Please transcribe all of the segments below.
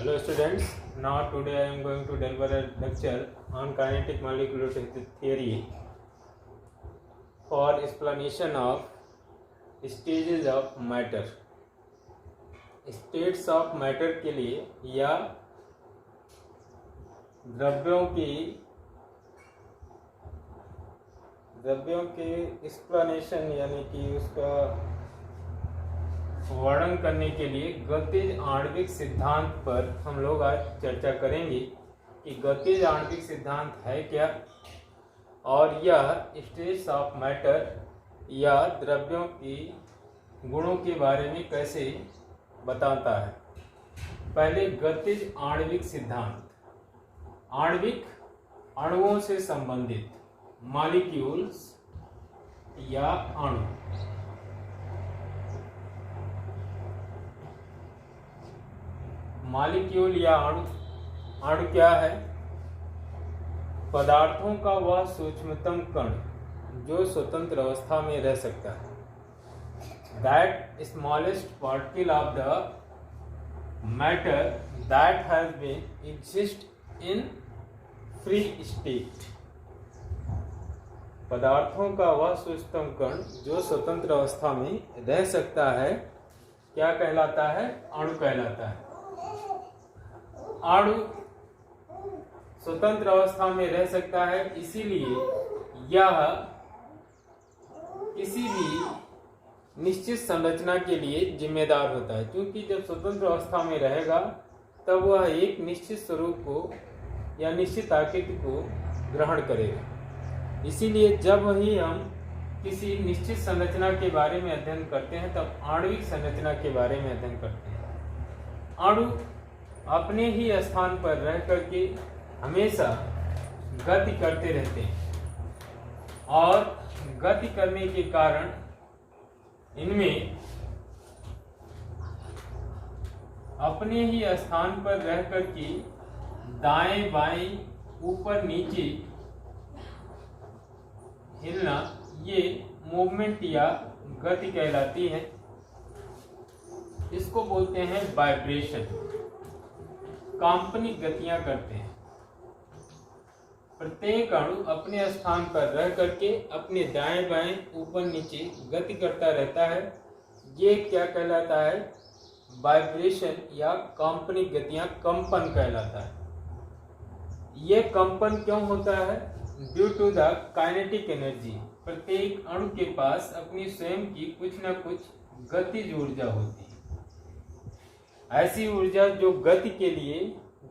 Hello students, now today I am going to deliver a lecture on kinetic molecular theory for explanation of stages of matter. States of matter के लिए या द्रव्यों के explanation यानी कि उसका वर्णन करने के लिए गतिज आणविक सिद्धांत पर हम लोग आज चर्चा करेंगे कि गतिज आणविक सिद्धांत है क्या और यह स्टेट्स ऑफ मैटर या द्रव्यों की गुणों के बारे में कैसे बताता है। पहले गतिज आणविक सिद्धांत, आणविक अणुओं से संबंधित, मॉलिक्यूल्स या अणु। मॉलिक्यूल या अणु क्या है? पदार्थों का वह सूक्ष्मतम कण जो स्वतंत्र अवस्था में रह सकता है। That smallest particle of the matter that has been exist in free state. पदार्थों का वह सूक्ष्मतम कण जो स्वतंत्र अवस्था में रह सकता है क्या कहलाता है? अणु कहलाता है। अणु स्वतंत्र अवस्था में रह सकता है, इसीलिए यह किसी भी निश्चित संरचना के लिए जिम्मेदार होता है, क्योंकि जब स्वतंत्र अवस्था में रहेगा तब वह एक निश्चित स्वरूप को या निश्चित आकृति को ग्रहण करेगा। इसीलिए जब ही हम किसी निश्चित संरचना के बारे में अध्ययन करते हैं तब आणविक संरचना के बारे में अध्ययन करते हैं। अणु अपने ही स्थान पर रह करके हमेशा गति करते रहते हैं और गति करने के कारण इनमें अपने ही स्थान पर रह करके दाएं बाएं ऊपर नीचे हिलना, ये मूवमेंट या गति कहलाती है। इसको बोलते हैं वाइब्रेशन। काल्पनिक गतियां करते हैं। प्रत्येक अणु अपने स्थान पर रह करके अपने दाएं बाएं ऊपर नीचे गति करता रहता है। ये क्या कहलाता है? वाइब्रेशन या काल्पनिक गतियां, कंपन कहलाता है। ये कंपन क्यों होता है? Due to the kinetic energy. प्रत्येक अणु के पास अपनी स्वयं की कुछ न कुछ गतिज ऊर्जा होती है। ऐसी ऊर्जा जो गति के लिए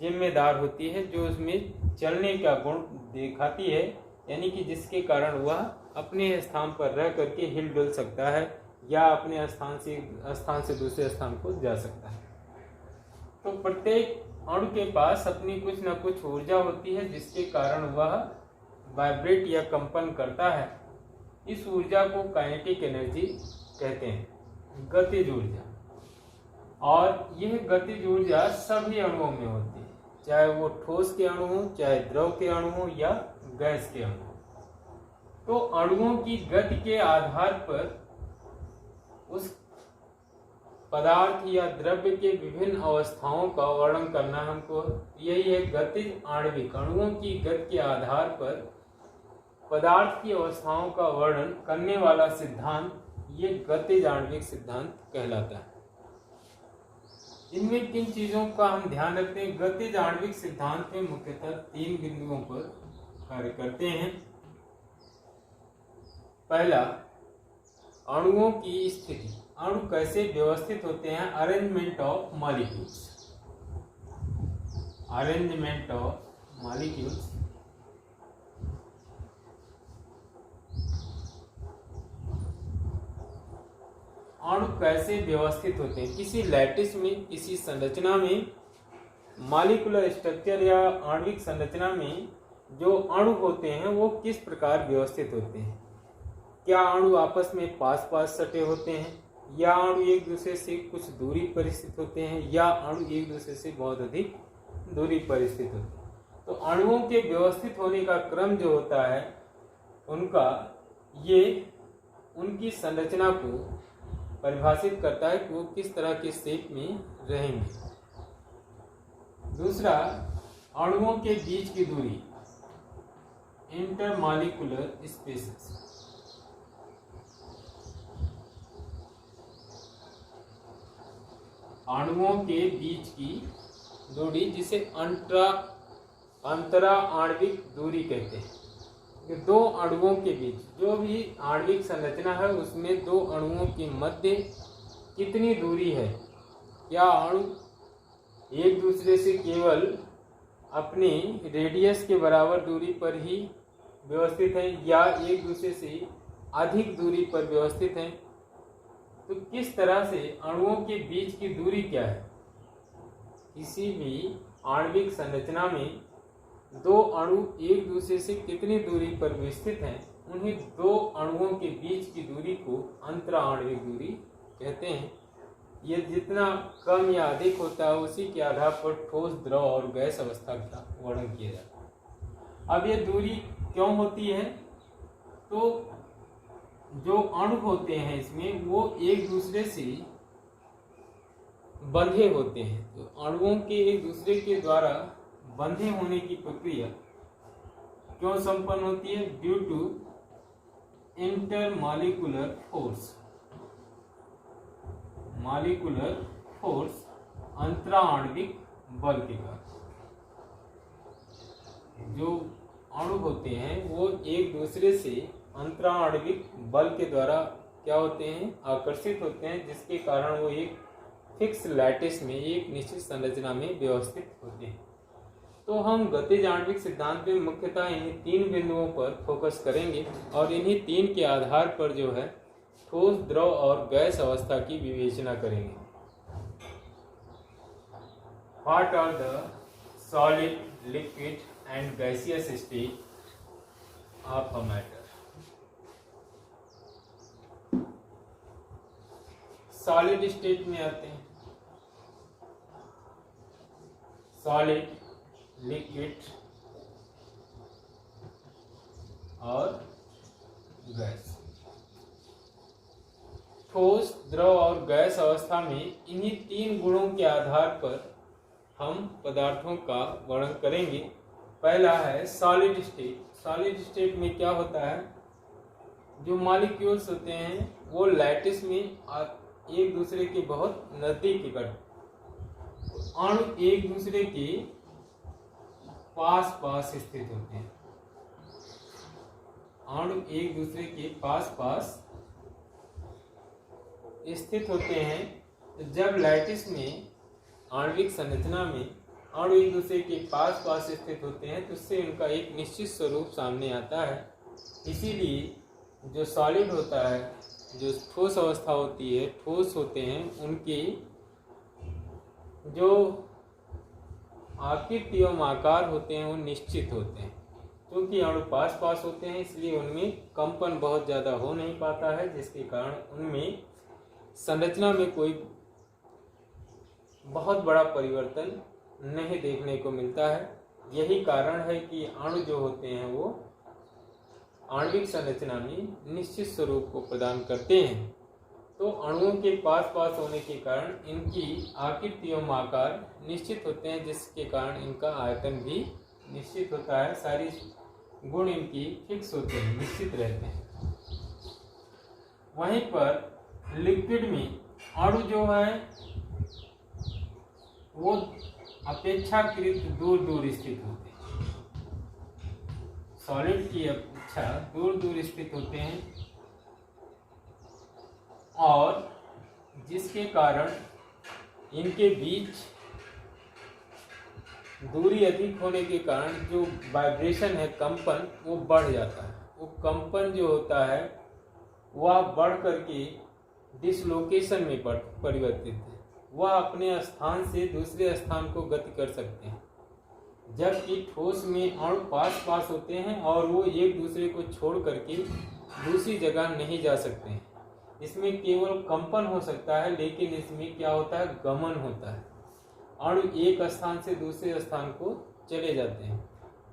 जिम्मेदार होती है, जो उसमें चलने का गुण दिखाती है, यानी कि जिसके कारण वह अपने स्थान पर रह करके हिल डुल सकता है या अपने स्थान से दूसरे स्थान को जा सकता है। तो प्रत्येक अणु के पास अपनी कुछ न कुछ ऊर्जा होती है जिसके कारण वह वाइब्रेट या कंपन करता है। इस ऊर्जा को काइनेटिक एनर्जी कहते हैं, गतिज ऊर्जा। और यह गतिज ऊर्जा सभी अणुओं में होती है, चाहे वो ठोस के अणु हो, चाहे द्रव के अणु हो या गैस के अणु हो। तो अणुओं की गति के आधार पर उस पदार्थ या द्रव्य के विभिन्न अवस्थाओं का वर्णन करना हमको, यही है गतिज आणविक। अणुओं की गति के आधार पर पदार्थ की अवस्थाओं का वर्णन करने वाला सिद्धांत ये गतिज आणविक सिद्धांत कहलाता है। इनमें किन चीजों का हम ध्यान रखते हैं? गतिज आणविक सिद्धांत में मुख्यतः 3 बिंदुओं पर कार्य करते हैं। पहला, अणुओं की स्थिति। अणु कैसे व्यवस्थित होते हैं? Arrangement of molecules. Arrangement of molecules. अणु कैसे व्यवस्थित होते हैं? किसी लैटिस में, किसी संरचना में, मॉलिक्यूलर स्ट्रक्चर या आणविक संरचना में जो अणु होते हैं वो किस प्रकार व्यवस्थित होते हैं? क्या अणु आपस में पास पास सटे होते हैं, या अणु एक दूसरे से कुछ दूरी पर स्थित होते हैं, या अणु एक दूसरे से बहुत अधिक दूरी पर स्थित होते हैं? तो अणुओं के व्यवस्थित होने का क्रम जो होता है उनका, ये उनकी संरचना को परिभाषित करता है कि वो किस तरह के शेप में रहेंगे। दूसरा, अणुओं के बीच की दूरी, इंटरमॉलिक्यूलर स्पेसेस। अणुओं के बीच की दूरी जिसे अंतरा आणविक दूरी कहते हैं। दो अणुओं के बीच जो भी आणविक संरचना है उसमें दो अणुओं के मध्य कितनी दूरी है, क्या अणु एक दूसरे से केवल अपने रेडियस के बराबर दूरी पर ही व्यवस्थित हैं या एक दूसरे से अधिक दूरी पर व्यवस्थित हैं। तो किस तरह से अणुओं के बीच की दूरी क्या है। किसी भी आणविक संरचना में दो अणु एक दूसरे से कितनी दूरी पर स्थित हैं, उन्हीं दो अणुओं के बीच की दूरी को अंतराण्विक दूरी कहते हैं। ये जितना कम या अधिक होता है उसी के आधार पर ठोस, द्रव और गैस अवस्था का वर्णन किया जाता है। अब ये दूरी क्यों होती है, तो जो अणु होते हैं इसमें वो एक दूसरे से बंधे होते हैं। तो अणुओं के एक दूसरे के द्वारा बंधे होने की प्रक्रिया क्यों संपन्न होती है, due to intermolecular force. Molecular force अंतराण्विक बल के कारण जो अणु होते हैं वो एक दूसरे से अंतराण्विक बल के द्वारा क्या होते हैं, आकर्षित होते हैं, जिसके कारण वो एक फिक्स लैटिस में, एक निश्चित संरचना में व्यवस्थित होते हैं। तो हम गतिज आणविक सिद्धांत में मुख्यतः इन्हीं तीन बिंदुओं पर फोकस करेंगे और इन्हीं तीन के आधार पर जो है ठोस, द्रव और गैस अवस्था की विवेचना करेंगे। What are the solid, liquid and gaseous state of a matter. Solid state में आते हैं सॉलिड, लिक्विड और गैस। ठोस, द्रव और गैस अवस्था में इन्हीं तीन गुणों के आधार पर हम पदार्थों का वर्णन करेंगे। पहला है सॉलिड स्टेट। सॉलिड स्टेट में क्या होता है, जो मॉलिक्यूल्स होते हैं वो लैटिस में एक दूसरे के बहुत नजदीक इकट्ठे, अणु एक दूसरे के पास पास स्थित होते हैं। अणु एक दूसरे के पास पास स्थित होते हैं। जब लैटिस में, आणविक संरचना में अणु एक दूसरे के पास पास स्थित होते हैं तो उससे उनका एक निश्चित स्वरूप सामने आता है। इसीलिए जो सॉलिड होता है, जो ठोस अवस्था होती है, ठोस होते हैं, उनके जो आकृति एवं आकार होते हैं वो निश्चित होते हैं। क्योंकि अणु पास पास होते हैं इसलिए उनमें कंपन बहुत ज़्यादा हो नहीं पाता है, जिसके कारण उनमें संरचना में कोई बहुत बड़ा परिवर्तन नहीं देखने को मिलता है। यही कारण है कि अणु जो होते हैं वो आणविक संरचना में निश्चित स्वरूप को प्रदान करते हैं। तो अणुओं के पास पास होने के कारण इनकी आकृति एवं आकार निश्चित होते हैं, जिसके कारण इनका आयतन भी निश्चित होता है। सारी गुण इनकी फिक्स होते हैं, निश्चित रहते हैं। वहीं पर लिक्विड में अणु जो है वो अपेक्षाकृत दूर दूर स्थित होते हैं। सॉलिड की अपेक्षा दूर दूर स्थित होते हैं और जिसके कारण इनके बीच दूरी अधिक होने के कारण जो वाइब्रेशन है, कंपन, वो बढ़ जाता है। वो कंपन जो होता है वह बढ़ करके डिसलोकेशन में परिवर्तित है। वह अपने स्थान से दूसरे स्थान को गति कर सकते हैं, जबकि ठोस में अणु पास पास होते हैं और वो एक दूसरे को छोड़ करके दूसरी जगह नहीं जा सकते हैं। इसमें केवल कंपन हो सकता है, लेकिन इसमें क्या होता है, गमन होता है। अणु एक स्थान से दूसरे स्थान को चले जाते हैं।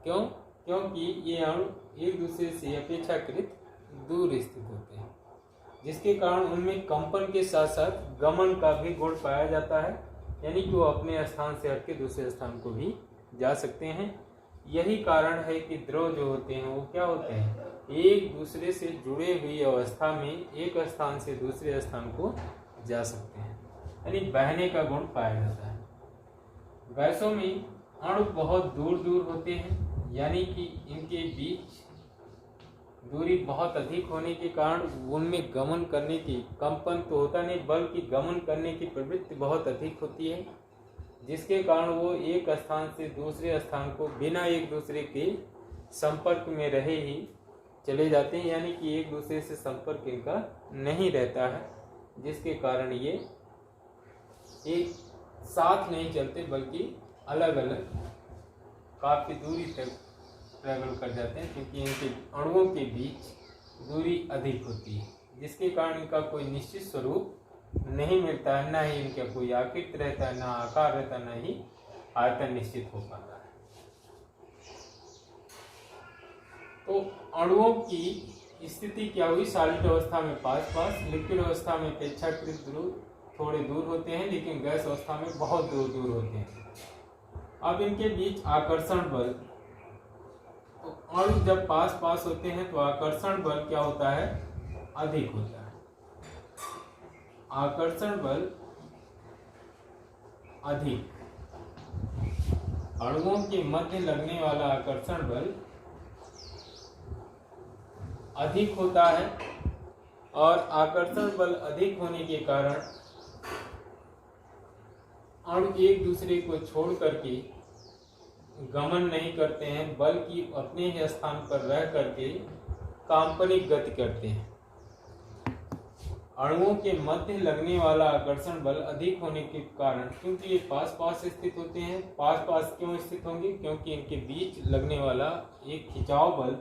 क्यों? क्योंकि ये अणु एक दूसरे से अपेक्षाकृत दूर स्थित होते हैं, जिसके कारण उनमें कंपन के साथ साथ गमन का भी गुण पाया जाता है। यानी कि वो अपने स्थान से हटके दूसरे स्थान को भी जा सकते हैं। यही कारण है कि द्रव जो होते हैं वो क्या होते हैं, एक दूसरे से जुड़े हुई अवस्था में एक स्थान से दूसरे स्थान को जा सकते हैं, यानी बहने का गुण पाया जाता है। गैसों में अणु बहुत दूर दूर होते हैं, यानी कि इनके बीच दूरी बहुत अधिक होने के कारण उनमें गमन करने की, कंपन तो होता नहीं बल्कि गमन करने की प्रवृत्ति बहुत अधिक होती है, जिसके कारण वो एक स्थान से दूसरे स्थान को बिना एक दूसरे के संपर्क में रहे ही चले जाते हैं, यानी कि एक दूसरे से संपर्क इनका नहीं रहता है, जिसके कारण ये एक साथ नहीं चलते बल्कि अलग अलग काफी दूरी तक ट्रैवल कर जाते हैं, क्योंकि इनके अणुओं के बीच दूरी अधिक होती है, जिसके कारण इनका कोई निश्चित स्वरूप नहीं मिलता है, ना ही इनका कोई आकृति रहता है, ना आकार रहता, ना ही आयतन निश्चित हो पाता है। तो अणुओं की स्थिति क्या हुई, सॉलिड अवस्था में पास पास, लिक्विड अवस्था में अपेक्षाकृत दूर, थोड़े दूर होते हैं, लेकिन गैस अवस्था में बहुत दूर दूर होते हैं। अब इनके बीच आकर्षण बल, तो अणु जब पास पास होते हैं तो आकर्षण बल क्या होता है, अधिक होता है। आकर्षण बल अधिक, अणुओं के मध्य लगने वाला आकर्षण बल अधिक होता है, और आकर्षण बल अधिक होने के कारण अणु एक दूसरे को छोड़ करके गमन नहीं करते हैं, बल्कि अपने ही स्थान पर रह करके काल्पनिक गति करते हैं। अणुओं के मध्य लगने वाला आकर्षण बल अधिक होने के कारण, क्योंकि ये पास पास स्थित होते हैं, पास पास क्यों स्थित होंगे, क्योंकि इनके बीच लगने वाला एक खिंचाव बल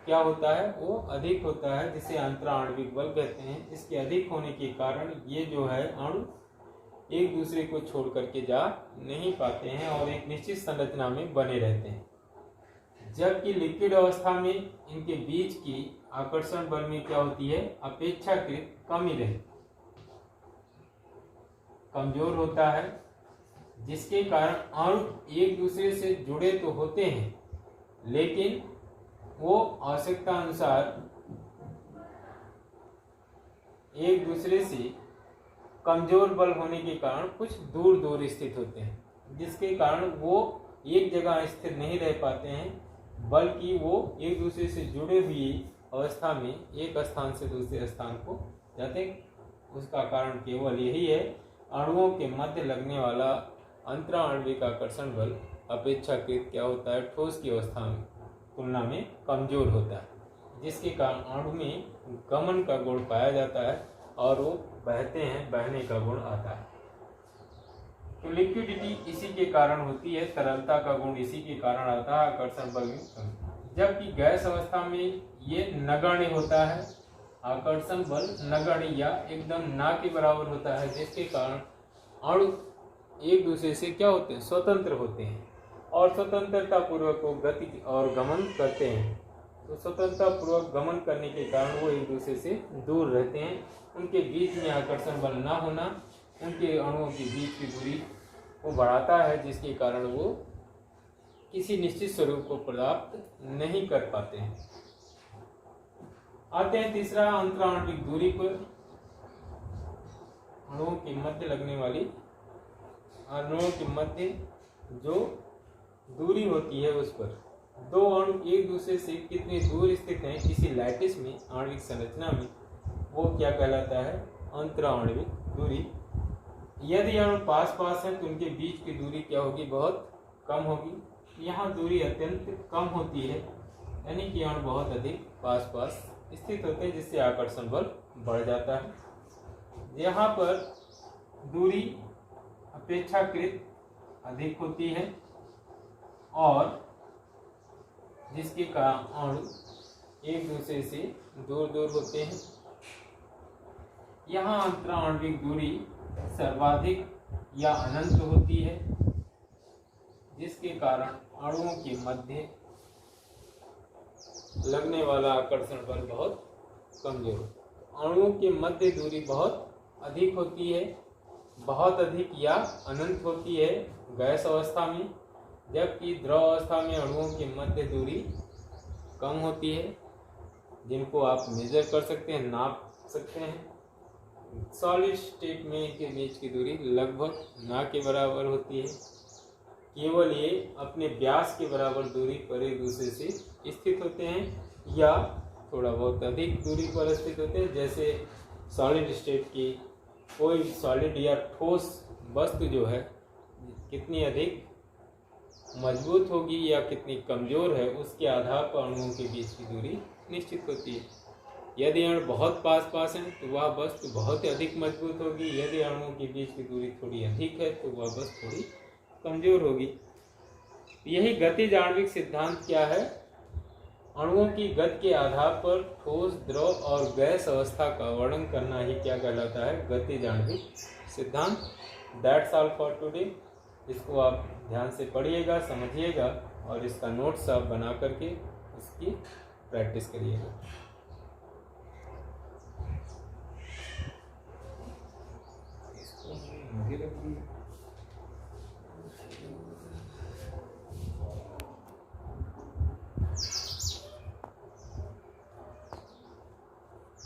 क्या होता है, वो अधिक होता है, जिसे अंतराण्विक बल कहते हैं। इसके अधिक होने के कारण ये जो है अणु एक दूसरे को छोड़ करके जा नहीं पाते हैं और एक निश्चित संरचना में बने रहते हैं। जबकि लिक्विड अवस्था में इनके बीच की आकर्षण बल में क्या होती है, अपेक्षाकृत कमी रहती, कमजोर होता है, जिसके कारण अणु एक दूसरे से जुड़े तो होते हैं, लेकिन वो आवश्यकता अनुसार एक दूसरे से कमजोर बल होने के कारण कुछ दूर दूर स्थित होते हैं, जिसके कारण वो एक जगह स्थिर नहीं रह पाते हैं, बल्कि वो एक दूसरे से जुड़े हुई अवस्था में एक स्थान से दूसरे स्थान को जाते हैं। उसका कारण केवल यही है, अणुओं के मध्य लगने वाला अंतराण्विक आकर्षण बल अपेक्षाकृत क्या होता है, ठोस की अवस्था में तुलना में कमजोर होता है, जिसके कारण अणु में गमन का गुण पाया जाता है और वो बहते हैं, बहने का गुण आता है। तो लिक्विडिटी इसी के कारण होती है, तरलता का गुण इसी के कारण आता है, आकर्षण बल में कमी। जबकि गैस अवस्था में ये नगण्य होता है, आकर्षण बल नगण्य या एकदम ना के बराबर होता है, जिसके कारण अणु एक दूसरे से क्या होते हैं, स्वतंत्र होते हैं और स्वतंत्रता पूर्वक वो गति और गमन करते हैं। तो स्वतंत्रता पूर्वक गमन करने के कारण वो एक दूसरे से दूर रहते हैं। उनके बीच में आकर्षण बल ना होना उनके अणुओं के बीच की दूरी को बढ़ाता है, जिसके कारण वो किसी निश्चित स्वरूप को प्राप्त नहीं कर पाते हैं। आते हैं तीसरा, अंतराण्विक दूरी पर। अणुओं के मध्य लगने वाली, अणुओं के मध्य जो दूरी होती है उस पर दो अणु एक दूसरे से कितनी दूर स्थित हैं किसी लैटिस में, आणविक संरचना में, वो क्या कहलाता है, अंतराण्विक दूरी। यदि अणु पास पास है तो उनके बीच की दूरी क्या होगी, बहुत कम होगी। यहाँ दूरी अत्यंत कम होती है, यानी कि अणु बहुत अधिक पास पास स्थित होते हैं, जिससे आकर्षण बल बढ़ जाता है। यहाँ पर दूरी अपेक्षाकृत अधिक होती है और जिसके कारण अणु एक दूसरे से दूर दूर होते हैं। यहाँ अंतराण्विक दूरी सर्वाधिक या अनंत होती है, जिसके कारण अणुओं के मध्य लगने वाला आकर्षण बल बहुत कमजोर। अणुओं के मध्य दूरी बहुत अधिक होती है बहुत अधिक या अनंत होती है गैस अवस्था में, जबकि द्रव अवस्था में अणुओं की मध्य दूरी कम होती है, जिनको आप मेजर कर सकते हैं, नाप सकते हैं। सॉलिड स्टेट में के बीच की दूरी लगभग ना के बराबर होती है, केवल ये अपने व्यास के बराबर दूरी पर एक दूसरे से स्थित होते हैं या थोड़ा बहुत अधिक दूरी पर स्थित होते हैं। जैसे सॉलिड स्टेट की कोई सॉलिड या ठोस वस्तु जो है कितनी अधिक मजबूत होगी या कितनी कमजोर है, उसके आधार पर अणुओं के बीच की दूरी निश्चित होती है। यदि अणु बहुत पास पास हैं तो वह वस्तु बहुत ही अधिक मजबूत होगी, यदि अणुओं के बीच की दूरी थोड़ी अधिक है तो वह वस्तु थोड़ी कमजोर होगी। यही गतिज आणविक सिद्धांत क्या है? अणुओं की गति के आधार पर ठोस, द्रव और गैस अवस्था का वर्णन करना ही क्या कहलाता है? गतिज आणविक सिद्धांत। That's all for today. इसको आप ध्यान से पढ़िएगा, समझिएगा और इसका नोट्स आप बना करके इसकी प्रैक्टिस करिएगा। इसको